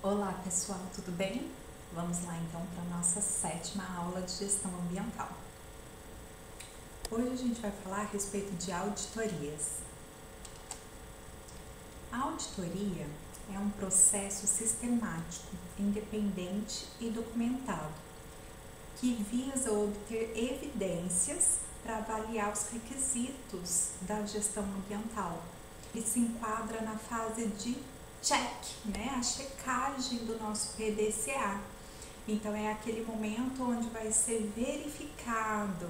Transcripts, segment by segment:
Olá pessoal, tudo bem? Vamos lá então para a nossa 7ª aula de gestão ambiental. Hoje a gente vai falar a respeito de auditorias. A auditoria é um processo sistemático, independente e documentado, que visa obter evidências para avaliar os requisitos da gestão ambiental. Ele se enquadra na fase de check, a checagem do nosso PDCA. Então é aquele momento onde vai ser verificado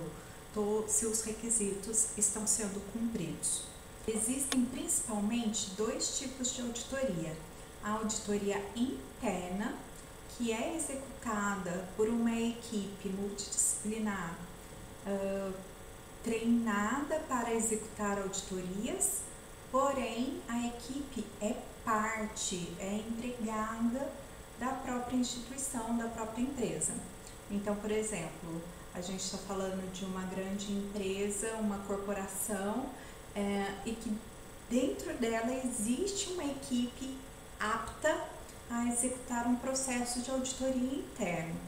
se os requisitos estão sendo cumpridos. Existem principalmente 2 tipos de auditoria. A auditoria interna, que é executada por uma equipe multidisciplinar treinada para executar auditorias, porém a equipe é empregada da própria instituição, da própria empresa. Então, por exemplo, a gente está falando de uma grande empresa, uma corporação, e que dentro dela existe uma equipe apta a executar um processo de auditoria interna.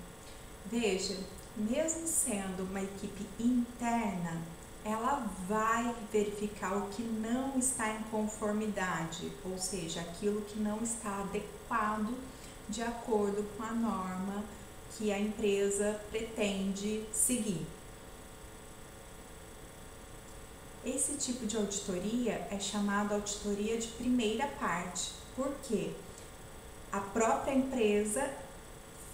Veja, mesmo sendo uma equipe interna, ela vai verificar o que não está em conformidade, ou seja, aquilo que não está adequado de acordo com a norma que a empresa pretende seguir. Esse tipo de auditoria é chamada auditoria de primeira parte, porque a própria empresa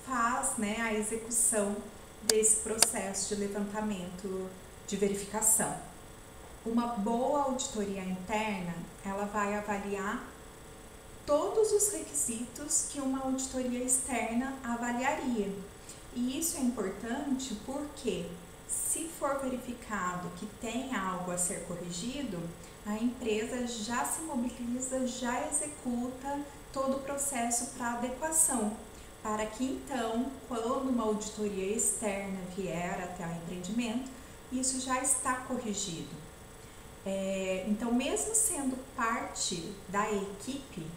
faz a execução desse processo de levantamento de verificação. Uma boa auditoria interna, ela vai avaliar todos os requisitos que uma auditoria externa avaliaria. E isso é importante porque, se for verificado que tem algo a ser corrigido, a empresa já se mobiliza, já executa todo o processo para adequação, para que então, quando uma auditoria externa vier até o empreendimento, isso já está corrigido. Então, mesmo sendo parte da equipe,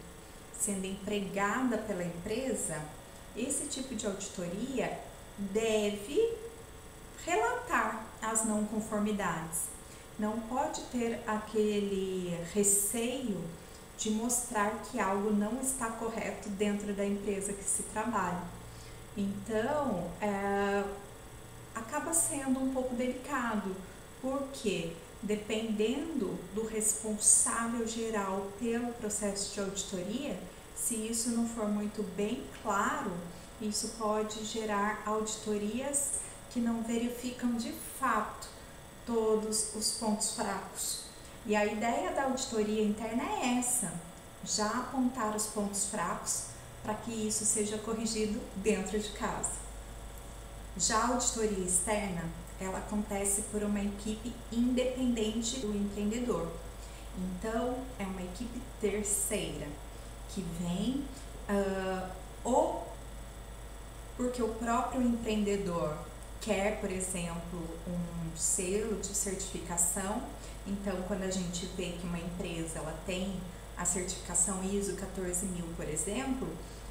sendo empregada pela empresa, esse tipo de auditoria deve relatar as não conformidades. Não pode ter aquele receio de mostrar que algo não está correto dentro da empresa que se trabalha. Então, acaba sendo um pouco delicado, porque dependendo do responsável geral pelo processo de auditoria, se isso não for muito bem claro, isso pode gerar auditorias que não verificam de fato todos os pontos fracos. E a ideia da auditoria interna é essa, já apontar os pontos fracos para que isso seja corrigido dentro de casa. Já a auditoria externa, ela acontece por uma equipe independente do empreendedor. Então, é uma equipe terceira que vem ou porque o próprio empreendedor quer, por exemplo, um selo de certificação. Então, quando a gente vê que uma empresa ela tem a certificação ISO 14000, por exemplo,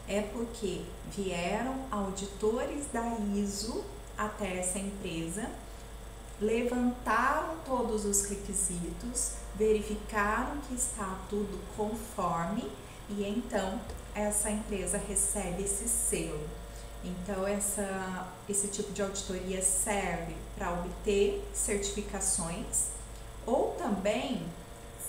é porque vieram auditores da ISO até essa empresa, levantaram todos os requisitos, verificaram que está tudo conforme e então essa empresa recebe esse selo. Então, esse tipo de auditoria serve para obter certificações, ou também,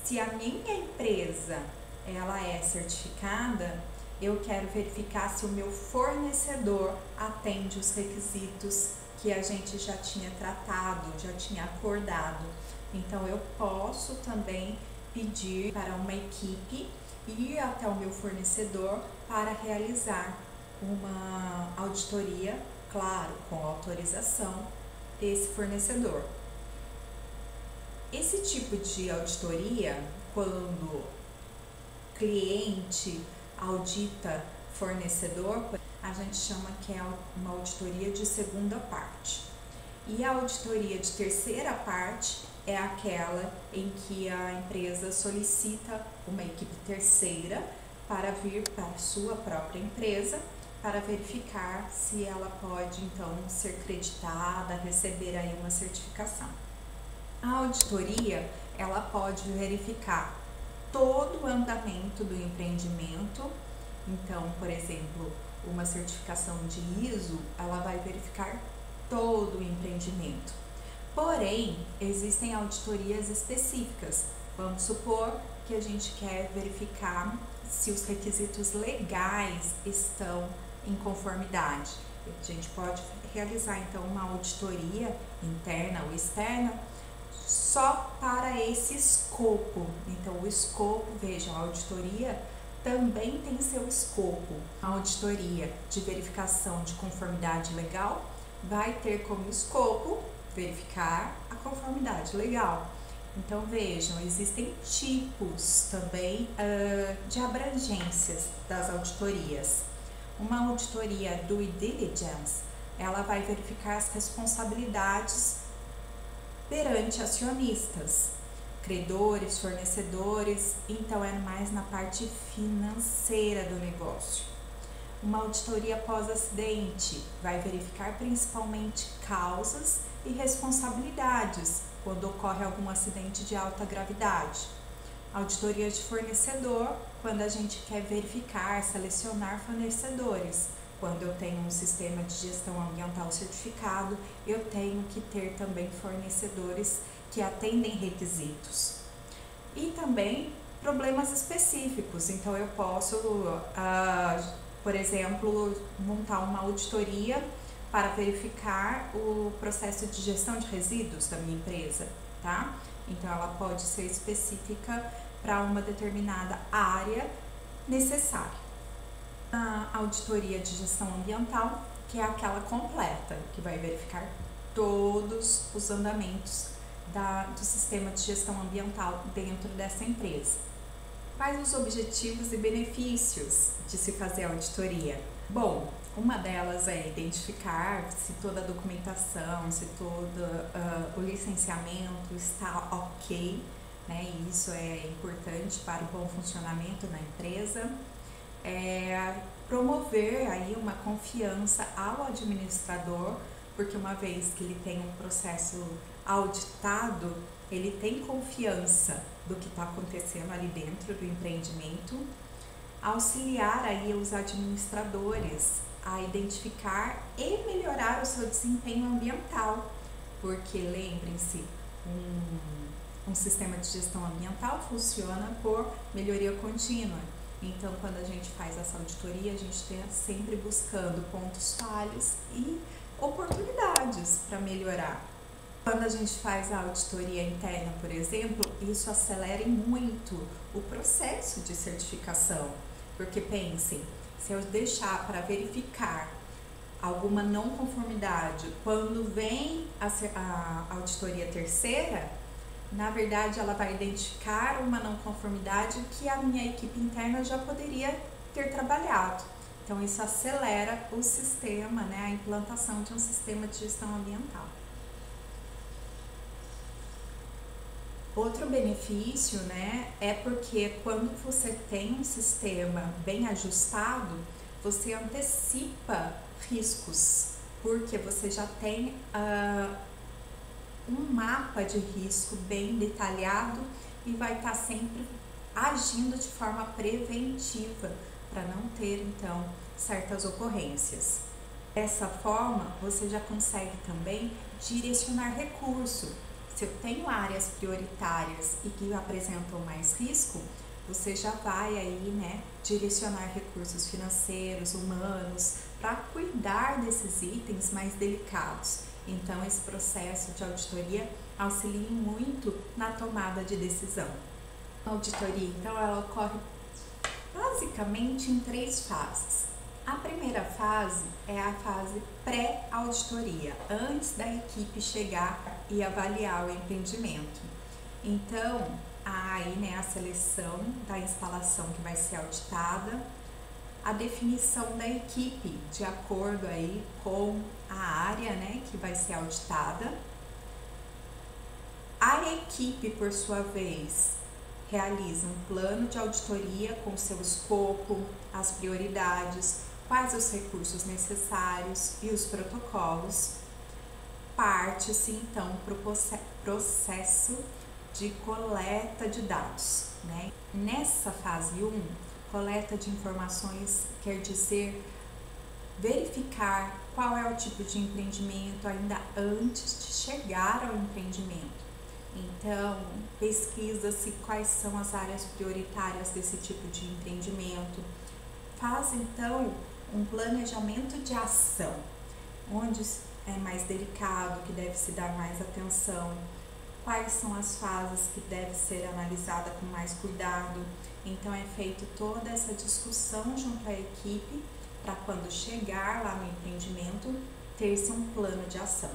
se a minha empresa ela é certificada, eu quero verificar se o meu fornecedor atende os requisitos que a gente já tinha tratado, já tinha acordado. Então, eu posso também pedir para uma equipe ir até o meu fornecedor para realizar uma auditoria, claro, com autorização desse fornecedor. Esse tipo de auditoria, quando cliente audita fornecedor, a gente chama que é uma auditoria de segunda parte. E a auditoria de terceira parte é aquela em que a empresa solicita uma equipe terceira para vir para a sua própria empresa para verificar se ela pode então ser creditada, receber aí uma certificação. A auditoria, ela pode verificar todo o andamento do empreendimento. Então, por exemplo, uma certificação de ISO, ela vai verificar todo o empreendimento. Porém, existem auditorias específicas. Vamos supor que a gente quer verificar se os requisitos legais estão em conformidade. A gente pode realizar então uma auditoria interna ou externa só para esse escopo. Então, o escopo, vejam, a auditoria também tem seu escopo. A auditoria de verificação de conformidade legal vai ter como escopo verificar a conformidade legal. Então, vejam, existem tipos também de abrangências das auditorias. Uma auditoria due diligence, ela vai verificar as responsabilidades perante acionistas, credores, fornecedores, então é mais na parte financeira do negócio. Uma auditoria pós-acidente vai verificar principalmente causas e responsabilidades quando ocorre algum acidente de alta gravidade. Auditoria de fornecedor, quando a gente quer verificar, selecionar fornecedores. Quando eu tenho um sistema de gestão ambiental certificado, eu tenho que ter também fornecedores que atendem requisitos. E também problemas específicos, então eu posso, por exemplo, montar uma auditoria para verificar o processo de gestão de resíduos da minha empresa, tá? Então ela pode ser específica para uma determinada área necessária. A auditoria de gestão ambiental, que é aquela completa, que vai verificar todos os andamentos do sistema de gestão ambiental dentro dessa empresa. Quais os objetivos e benefícios de se fazer auditoria? Bom, uma delas é identificar se toda a documentação, se todo o licenciamento está ok, né? E isso é importante para o bom funcionamento da empresa. Promover aí uma confiança ao administrador, porque uma vez que ele tem um processo auditado, ele tem confiança do que está acontecendo ali dentro do empreendimento. Auxiliar aí os administradores a identificar e melhorar o seu desempenho ambiental, porque lembrem-se, um sistema de gestão ambiental funciona por melhoria contínua. Então, quando a gente faz essa auditoria, a gente está sempre buscando pontos falhos e oportunidades para melhorar. Quando a gente faz a auditoria interna, por exemplo, isso acelera muito o processo de certificação. Porque pensem, se eu deixar para verificar alguma não conformidade quando vem a auditoria terceira, na verdade ela vai identificar uma não conformidade que a minha equipe interna já poderia ter trabalhado. Então isso acelera o sistema, né, a implantação de um sistema de gestão ambiental. Outro benefício, né, é porque quando você tem um sistema bem ajustado, você antecipa riscos, porque você já tem um mapa de risco bem detalhado e vai estar sempre agindo de forma preventiva para não ter, então, certas ocorrências. Dessa forma, você já consegue também direcionar recurso. Se eu tenho áreas prioritárias e que apresentam mais risco, você já vai aí, né, direcionar recursos financeiros, humanos, para cuidar desses itens mais delicados. Então, esse processo de auditoria auxilia muito na tomada de decisão. A auditoria, então, ela ocorre basicamente em 3 fases. A primeira fase é a fase pré-auditoria, antes da equipe chegar e avaliar o empreendimento. Então, há aí, né, a seleção da instalação que vai ser auditada, a definição da equipe de acordo aí com a área, né, que vai ser auditada. A equipe, por sua vez, realiza um plano de auditoria com seu escopo, as prioridades, quais os recursos necessários e os protocolos. Parte-se então para o processo de coleta de dados, né? Nessa fase 1, coleta de informações quer dizer verificar qual é o tipo de empreendimento ainda antes de chegar ao empreendimento. Então, pesquisa-se quais são as áreas prioritárias desse tipo de empreendimento. Faz então um planejamento de ação, onde é mais delicado, que deve se dar mais atenção, quais são as fases que deve ser analisada com mais cuidado. Então é feita toda essa discussão junto à equipe para quando chegar lá no empreendimento ter-se um plano de ação.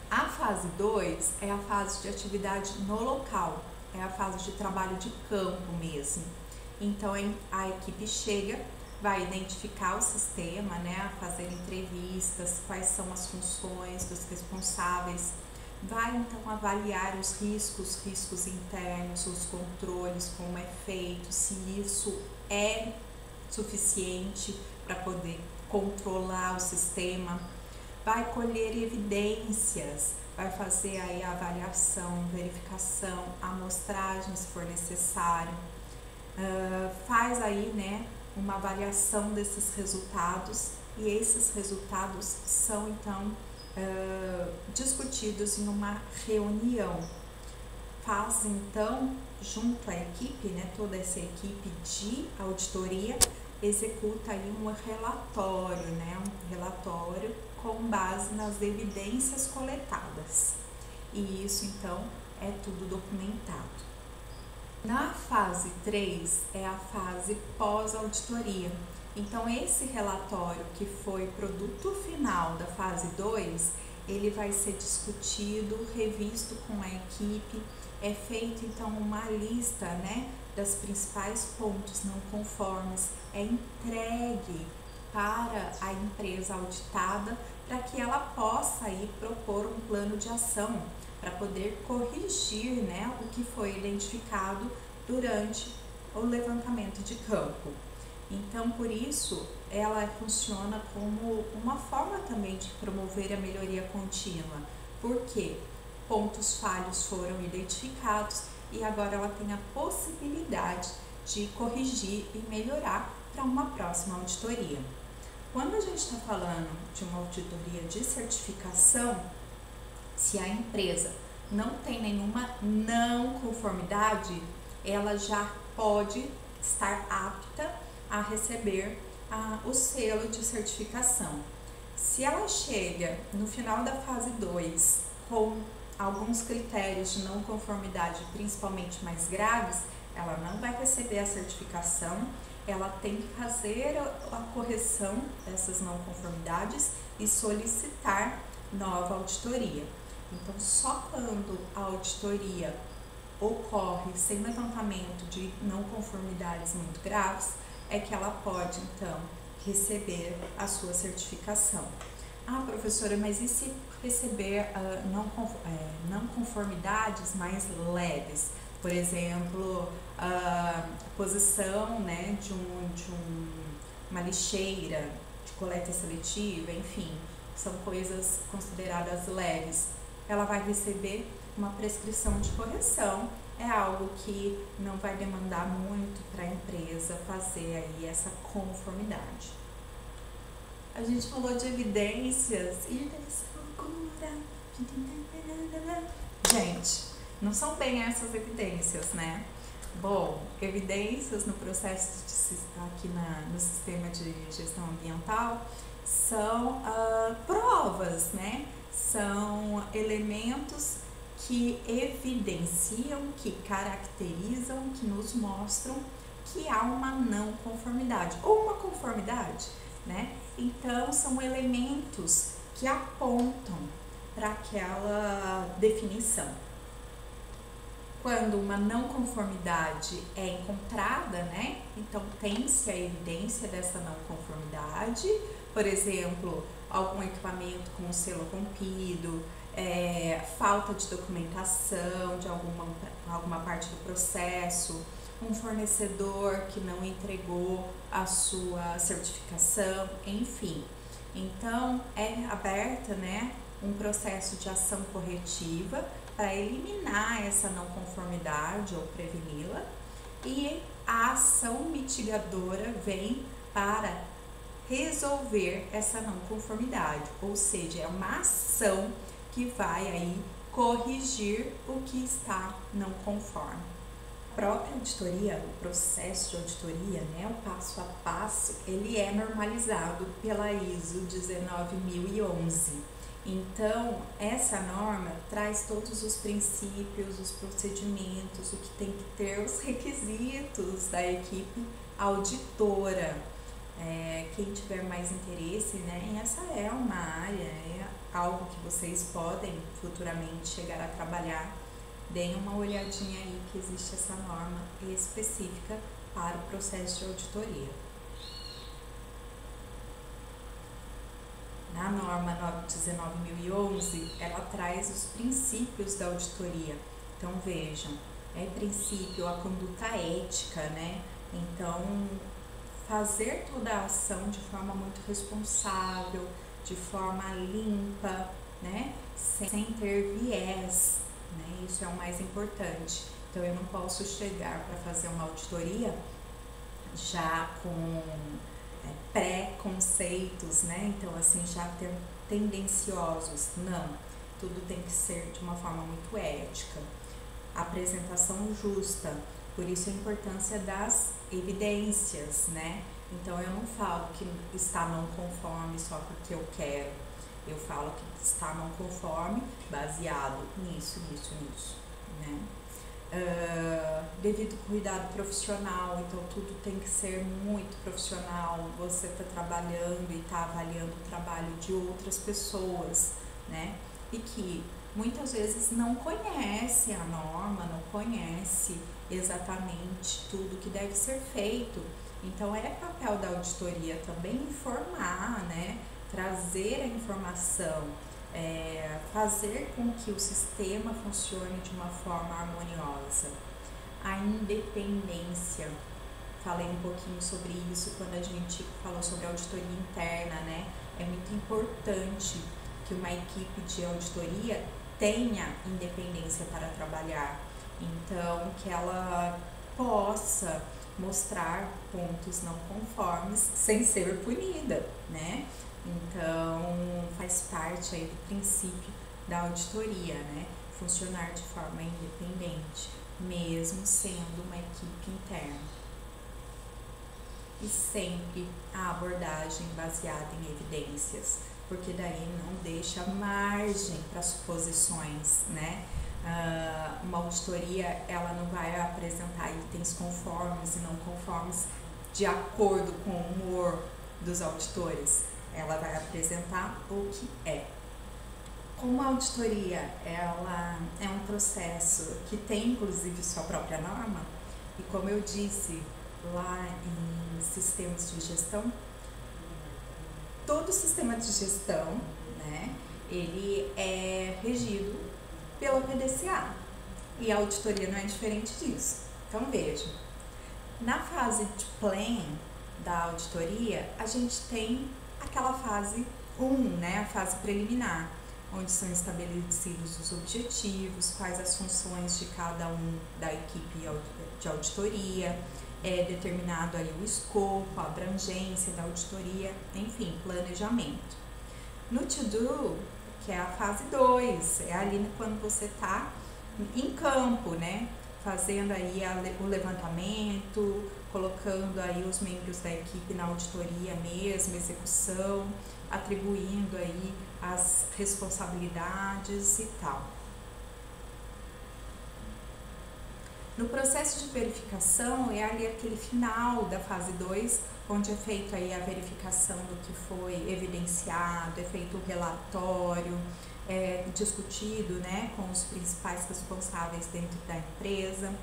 A fase 2 é a fase de atividade no local, é a fase de trabalho de campo mesmo. Então a equipe chega, vai identificar o sistema, né, fazer entrevistas, quais são as funções dos responsáveis, vai então avaliar os riscos internos, os controles, como é feito, se isso é suficiente para poder controlar o sistema, vai colher evidências, vai fazer aí a avaliação, verificação, amostragem se for necessário, faz aí, né, uma avaliação desses resultados e esses resultados são então discutidos em uma reunião. Faz então, junto à equipe, né, toda essa equipe de auditoria, executa aí um relatório, né, um relatório com base nas evidências coletadas. E isso então é tudo documentado. Na fase 3 é a fase pós-auditoria. Então esse relatório que foi produto final da fase 2, ele vai ser discutido, revisto com a equipe, é feito então uma lista, né, das principais pontos não conformes, é entregue para a empresa auditada para que ela possa aí propor um plano de ação para poder corrigir, né, o que foi identificado durante o levantamento de campo. Então, por isso, ela funciona como uma forma também de promover a melhoria contínua, porque pontos falhos foram identificados e agora ela tem a possibilidade de corrigir e melhorar para uma próxima auditoria. Quando a gente está falando de uma auditoria de certificação, se a empresa não tem nenhuma não conformidade, ela já pode estar apta a receber o selo de certificação. Se ela chega no final da fase 2 com alguns critérios de não conformidade, principalmente mais graves, ela não vai receber a certificação, ela tem que fazer a correção dessas não conformidades e solicitar nova auditoria. Então, só quando a auditoria ocorre sem levantamento de não conformidades muito graves, é que ela pode, então, receber a sua certificação. Ah, professora, mas e se receber não conformidades mais leves? Por exemplo, a posição, né, de uma lixeira de coleta seletiva, enfim, são coisas consideradas leves. Ela vai receber uma prescrição de correção, é algo que não vai demandar muito para a empresa fazer aí essa conformidade. A gente falou de evidências e gente, não são bem essas evidências, né? Bom, evidências no processo aqui no sistema de gestão ambiental são provas, né? São elementos que evidenciam, que caracterizam, que nos mostram que há uma não conformidade ou uma conformidade, né? Então, são elementos que apontam para aquela definição. Quando uma não conformidade é encontrada, né? Então, tem-se a evidência dessa não conformidade, por exemplo, algum equipamento com o selo rompido, falta de documentação de alguma parte do processo, um fornecedor que não entregou a sua certificação, enfim. Então, é aberta, né, um processo de ação corretiva para eliminar essa não conformidade ou preveni-la, e a ação mitigadora vem para resolver essa não conformidade, ou seja, é uma ação que vai aí corrigir o que está não conforme. A própria auditoria, o processo de auditoria, né, o passo a passo, ele é normalizado pela ISO 19011. Então, essa norma traz todos os princípios, os procedimentos, o que tem que ter, os requisitos da equipe auditora. Quem tiver mais interesse, né, essa é uma área, é algo que vocês podem futuramente chegar a trabalhar. Deem uma olhadinha aí que existe essa norma específica para o processo de auditoria. Na norma 19011, ela traz os princípios da auditoria. Então vejam, princípio, a conduta ética, né? Então, fazer toda a ação de forma muito responsável, de forma limpa, né? Sem ter viés, né? Isso é o mais importante. Então, eu não posso chegar para fazer uma auditoria já com pré-conceitos, né? Então, assim, já tendenciosos. Não, tudo tem que ser de uma forma muito ética. Apresentação justa, por isso a importância das evidências, né? Então, eu não falo que está não conforme só porque eu quero. Eu falo que está não conforme baseado nisso, né? Devido cuidado profissional, então tudo tem que ser muito profissional. Você está trabalhando e está avaliando o trabalho de outras pessoas, né? E que muitas vezes não conhece a norma, não conhece exatamente tudo que deve ser feito. Então, é papel da auditoria também informar, né? Trazer a informação, fazer com que o sistema funcione de uma forma harmoniosa. A independência, falei um pouquinho sobre isso quando a gente falou sobre auditoria interna, né? É muito importante que uma equipe de auditoria tenha independência para trabalhar, então que ela possa mostrar pontos não conformes sem ser punida, né? Então, faz parte aí do princípio da auditoria, né? Funcionar de forma independente, mesmo sendo uma equipe interna. E sempre a abordagem baseada em evidências, porque daí não deixa margem para suposições, né? Uma auditoria, ela não vai apresentar itens conformes e não conformes de acordo com o humor dos auditores. Ela vai apresentar o que é. Como a auditoria, ela é um processo que tem inclusive sua própria norma, e como eu disse lá em sistemas de gestão, todo sistema de gestão, né, ele é regido pela PDCA, e a auditoria não é diferente disso. Então vejam, na fase de plan da auditoria, a gente tem aquela fase 1, né, a fase preliminar, onde são estabelecidos os objetivos, quais as funções de cada um da equipe de auditoria, determinado aí o escopo, a abrangência da auditoria, enfim, planejamento. No to-do, que é a fase 2, é ali quando você está em campo, né, fazendo aí o levantamento, colocando aí os membros da equipe na auditoria mesmo, execução, atribuindo aí as responsabilidades e tal. No processo de verificação, é ali aquele final da fase 2, onde é feito aí a verificação do que foi evidenciado, é feito o relatório, discutido, né, com os principais responsáveis dentro da empresa.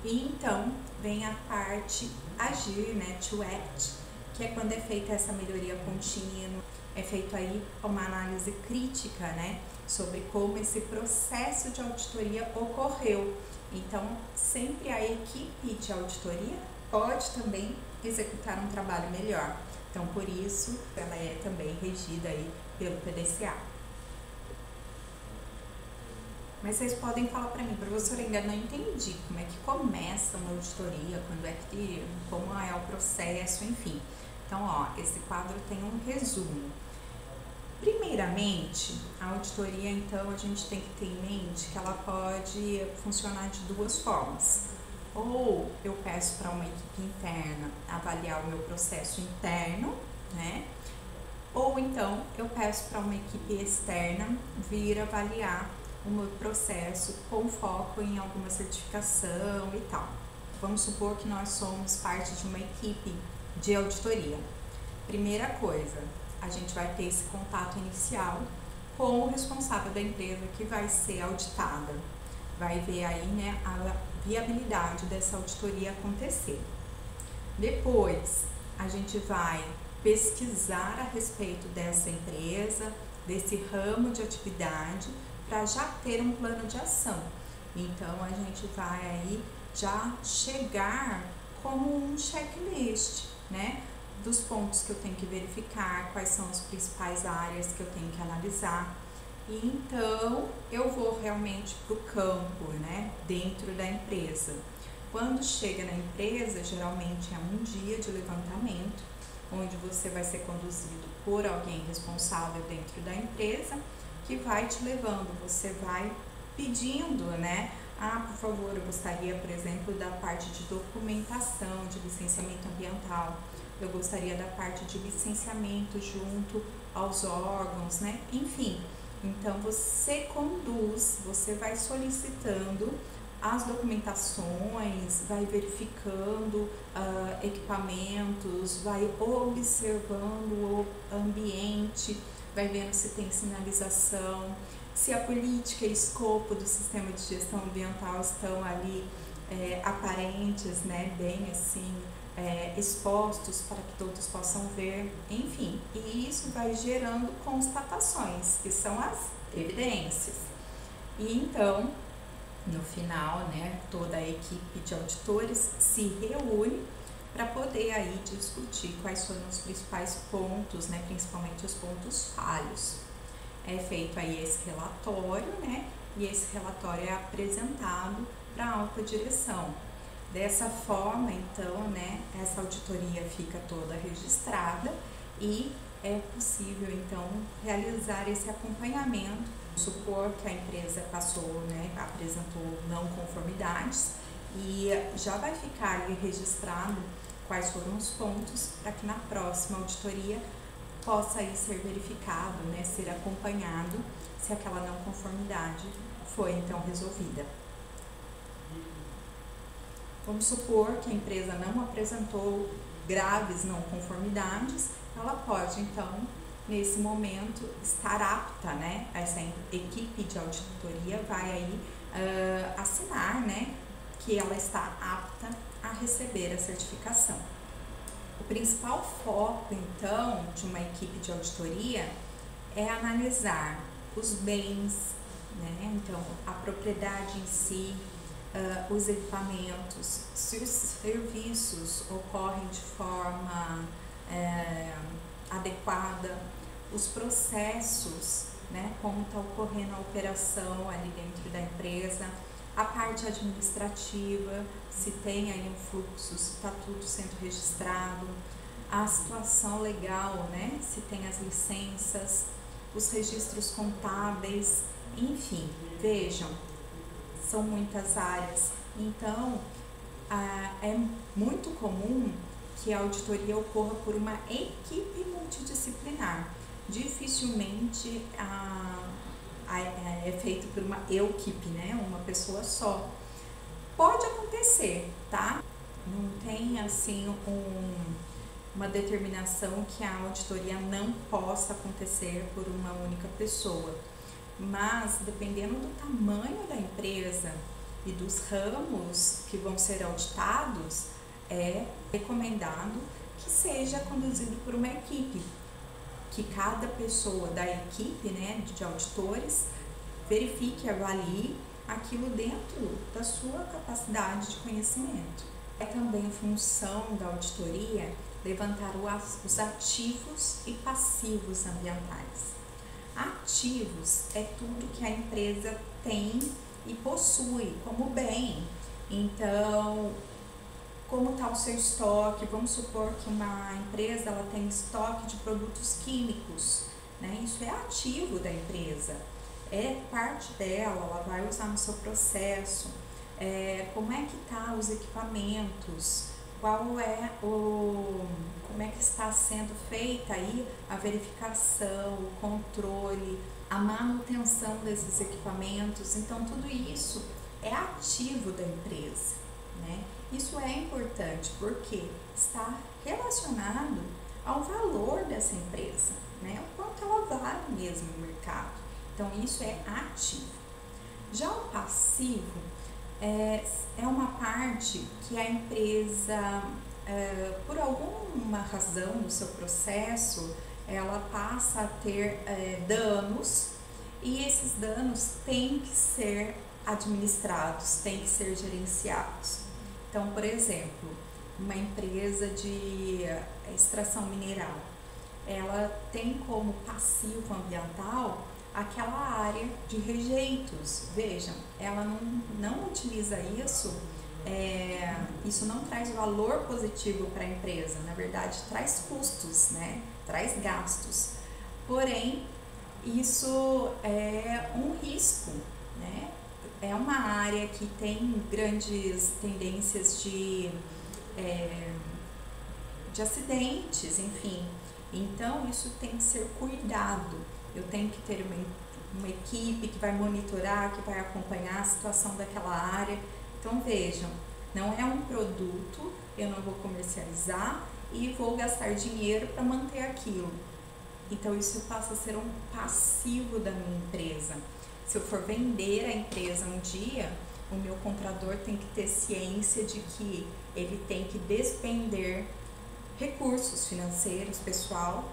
E então vem a parte agir, né, to act, que é quando é feita essa melhoria contínua, é feito aí uma análise crítica, né, sobre como esse processo de auditoria ocorreu. Então, sempre a equipe de auditoria pode também executar um trabalho melhor. Então, por isso, ela é também regida aí pelo PDCA. Mas vocês podem falar para mim, professora, ainda não entendi como é que começa uma auditoria, como é o processo, enfim. Então, ó, esse quadro tem um resumo. Primeiramente, a auditoria, então, a gente tem que ter em mente que ela pode funcionar de duas formas. Ou eu peço para uma equipe interna avaliar o meu processo interno, né? Ou então eu peço para uma equipe externa vir avaliar o meu processo com foco em alguma certificação e tal. Vamos supor que nós somos parte de uma equipe de auditoria. Primeira coisa, a gente vai ter esse contato inicial com o responsável da empresa que vai ser auditada. Vai ver aí, né, a viabilidade dessa auditoria acontecer. Depois, a gente vai pesquisar a respeito dessa empresa, desse ramo de atividade, para já ter um plano de ação. Então, a gente vai aí já chegar como um checklist, né, dos pontos que eu tenho que verificar, quais são as principais áreas que eu tenho que analisar. E então, eu vou realmente para o campo, né, dentro da empresa. Quando chega na empresa, geralmente é um dia de levantamento, onde você vai ser conduzido por alguém responsável dentro da empresa, que vai te levando, você vai pedindo, né? Ah, por favor, eu gostaria, por exemplo, da parte de documentação, de licenciamento ambiental, eu gostaria da parte de licenciamento junto aos órgãos, né? Enfim, então você conduz, você vai solicitando as documentações, vai verificando equipamentos, vai observando o ambiente, vai vendo se tem sinalização, se a política e escopo do sistema de gestão ambiental estão ali aparentes, né, bem assim, expostos para que todos possam ver, enfim, e isso vai gerando constatações, que são as evidências. E então, no final, né, toda a equipe de auditores se reúne para poder aí discutir quais foram os principais pontos, né, principalmente os pontos falhos. É feito aí esse relatório, né, e esse relatório é apresentado para a alta direção. Dessa forma, então, né, essa auditoria fica toda registrada e é possível, então, realizar esse acompanhamento. Supor que a empresa passou, né, apresentou não conformidades e já vai ficar ali registrado quais foram os pontos para que na próxima auditoria possa aí ser verificado, né, ser acompanhado se aquela não conformidade foi então resolvida. Vamos supor que a empresa não apresentou graves não conformidades, ela pode então, nesse momento, estar apta, né? Essa equipe de auditoria vai aí assinar, né, que ela está apta a receber a certificação. O principal foco, então, de uma equipe de auditoria é analisar os bens, né? Então, a propriedade em si, os equipamentos, se os serviços ocorrem de forma adequada, os processos, né, como está ocorrendo a operação ali dentro da empresa, a parte administrativa, se tem aí um fluxo, se está tudo sendo registrado, a situação legal, né, se tem as licenças, os registros contábeis, enfim, vejam, são muitas áreas. Então, é muito comum que a auditoria ocorra por uma equipe multidisciplinar. Dificilmente é feito por uma equipe, né? Uma pessoa só. Pode acontecer, tá? Não tem assim uma determinação que a auditoria não possa acontecer por uma única pessoa. Mas, dependendo do tamanho da empresa e dos ramos que vão ser auditados, é recomendado que seja conduzido por uma equipe, que cada pessoa da equipe, né, de auditores verifique, avalie aquilo dentro da sua capacidade de conhecimento. É também função da auditoria levantar os ativos e passivos ambientais. Ativos é tudo que a empresa tem e possui como bem. Então, como está o seu estoque? Vamos supor que uma empresa ela tem estoque de produtos químicos, né? Isso é ativo da empresa, é parte dela, ela vai usar no seu processo. Como é que tá os equipamentos? Como é que está sendo feita aí a verificação, o controle, a manutenção desses equipamentos? Então, tudo isso é ativo da empresa, né? Isso é importante porque está relacionado ao valor dessa empresa, né? O quanto ela vale mesmo no mercado. Então, isso é ativo. Já o passivo é uma parte que a empresa, por alguma razão no seu processo, ela passa a ter danos, e esses danos têm que ser administrados, têm que ser gerenciados. Então, por exemplo, uma empresa de extração mineral, ela tem como passivo ambiental aquela área de rejeitos. Vejam, ela não utiliza isso, isso não traz valor positivo para a empresa, na verdade traz custos, né? Traz gastos. Porém, isso é um risco, né? É uma área que tem grandes tendências de acidentes, enfim. Então, isso tem que ser cuidado. Eu tenho que ter uma equipe que vai monitorar, que vai acompanhar a situação daquela área. Então, vejam, não é um produto, eu não vou comercializar e vou gastar dinheiro para manter aquilo. Então, isso passa a ser um passivo da minha empresa. Se eu for vender a empresa um dia, o meu comprador tem que ter ciência de que ele tem que despender recursos financeiros, pessoal,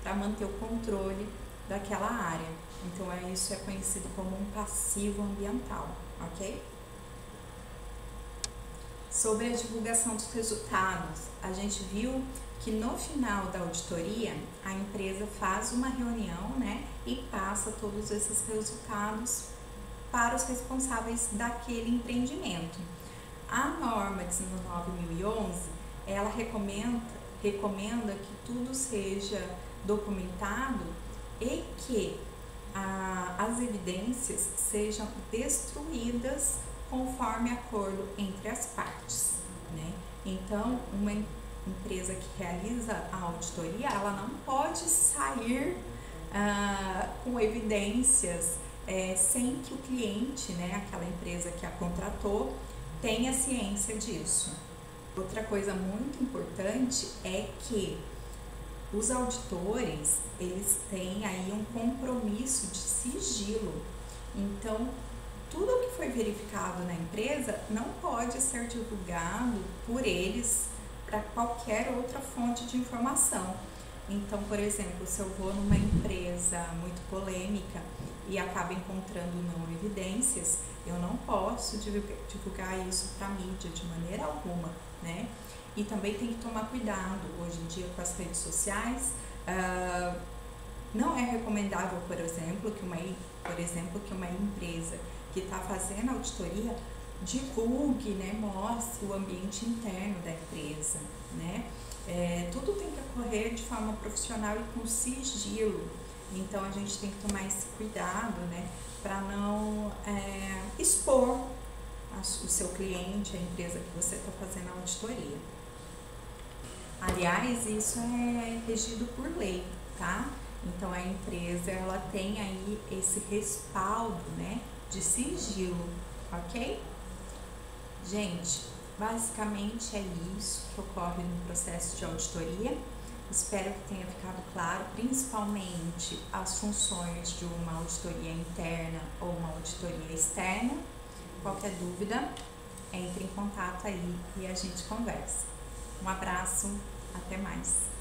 para manter o controle daquela área. Então, isso é conhecido como um passivo ambiental, ok? Sobre a divulgação dos resultados, a gente viu que no final da auditoria, a empresa faz uma reunião, né, e passa todos esses resultados para os responsáveis daquele empreendimento. A norma 19.011, ela recomenda que tudo seja documentado e que as evidências sejam destruídas conforme acordo entre as partes, né? Então, uma empresa que realiza a auditoria, ela não pode sair com evidências sem que o cliente, né, aquela empresa que a contratou, tenha ciência disso. Outra coisa muito importante é que os auditores, eles têm aí um compromisso de sigilo. Então, tudo o que foi verificado na empresa não pode ser divulgado por eles para qualquer outra fonte de informação. Então, por exemplo, se eu vou numa empresa muito polêmica e acabo encontrando não evidências, eu não posso divulgar isso para a mídia de maneira alguma, né? E também tem que tomar cuidado hoje em dia com as redes sociais. Não é recomendável, por exemplo, que uma empresa que está fazendo auditoria divulgue, né, mostre o ambiente interno da empresa, né? Tudo tem que ocorrer de forma profissional e com sigilo. Então, a gente tem que tomar esse cuidado, né, para não expor o seu cliente, a empresa que você está fazendo a auditoria. Aliás, isso é regido por lei, tá? Então, a empresa, ela tem aí esse respaldo, né, de sigilo, ok? Gente, basicamente é isso que ocorre no processo de auditoria. Espero que tenha ficado claro, principalmente as funções de uma auditoria interna ou uma auditoria externa. Qualquer dúvida, entre em contato aí e a gente conversa. Um abraço, Até mais.